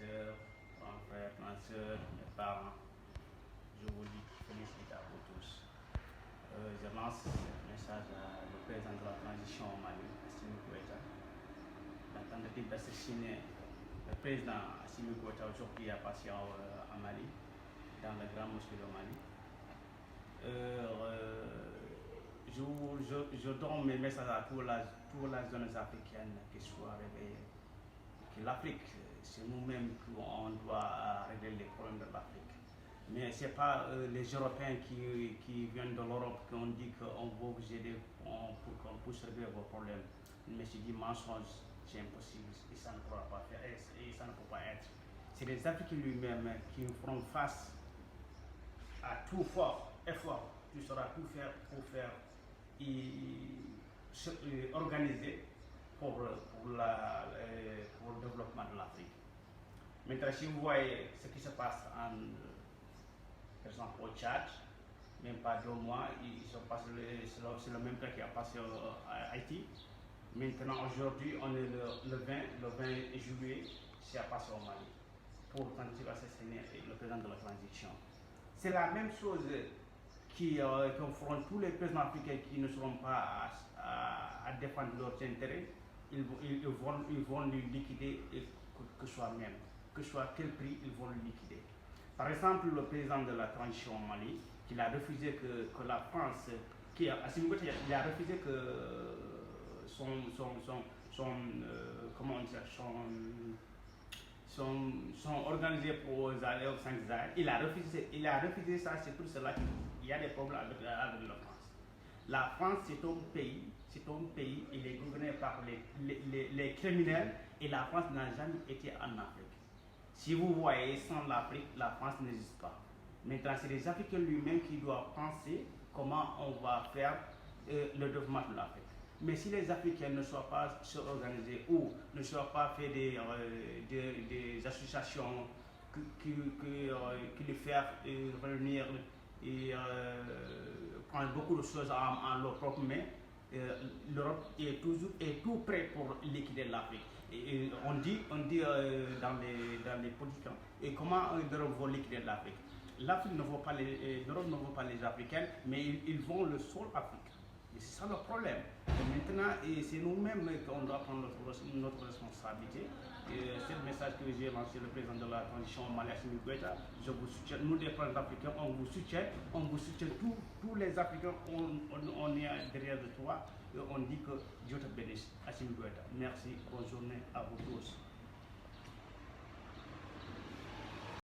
sœurs, grands frères, grandes sœurs, mes parents, je vous dis félicite à vous tous. Je lance ce message à le président de la transition au Mali, Assimi Goïta. La tentative d'assassiner le président Assimi Goïta aujourd'hui a passé à Mali, dans la grande mosquée de Mali. Je donne mes messages à toutes les zones africaines qui soient réveillées. Que l'Afrique, c'est nous-mêmes qu'on doit régler les problèmes de l'Afrique. Mais ce n'est pas les Européens qui viennent de l'Europe qui ont dit qu'on va vous aider pour qu'on puisse régler vos problèmes. Mais c'est du mensonge, c'est impossible et ça ne pourra pas faire et ça ne peut pas être. C'est les Africains lui-même qui feront face à tout effort. Tu sauras tout faire pour faire organiser pour le développement de l'Afrique. Maintenant, si vous voyez ce qui se passe par exemple au Tchad, même pas 2 mois, c'est le même temps qui a passé à Haïti. Maintenant, aujourd'hui, on est le 20 juillet, c'est à passer au Mali pour tenter d'assassiner le président de la transition. C'est la même chose qui feront tous les présidents africains qui ne seront pas à défendre leurs intérêts. Ils vont le liquider, que ce soit même, que ce soit quel prix, ils vont le liquider. Par exemple, le président de la transition au Mali, qui a refusé que la France, il a refusé que sont organisés pour aller au 5 Sahel. Il a refusé ça, c'est pour cela qu'il y a des problèmes avec la France. La France, c'est un pays, il est gouverné par les criminels et la France n'a jamais été en Afrique. Si vous voyez, sans l'Afrique, la France n'existe pas. Maintenant, c'est les Africains lui-même qui doivent penser comment on va faire le développement de l'Afrique. Mais si les Africains ne soient pas organisés ou ne soient pas fait des associations qui les font réunir et prendre beaucoup de choses en leur propre main, l'Europe est tout prêt pour liquider l'Afrique. On dit dans les politiques, et comment l'Europe va liquider l'Afrique? L'Europe ne veut pas les Africains, mais ils vont le sol Afrique. Et c'est ça le problème. Et maintenant, c'est nous-mêmes qu'on doit prendre notre responsabilité. C'est le message que j'ai lancé le président de la transition Mali, Assimi Goïta. Je vous soutiens, nous les présidents africains, on vous soutient tous les Africains, on est derrière de toi et on dit que Dieu te bénisse, Assimi Goïta. Merci, bonne journée à vous tous.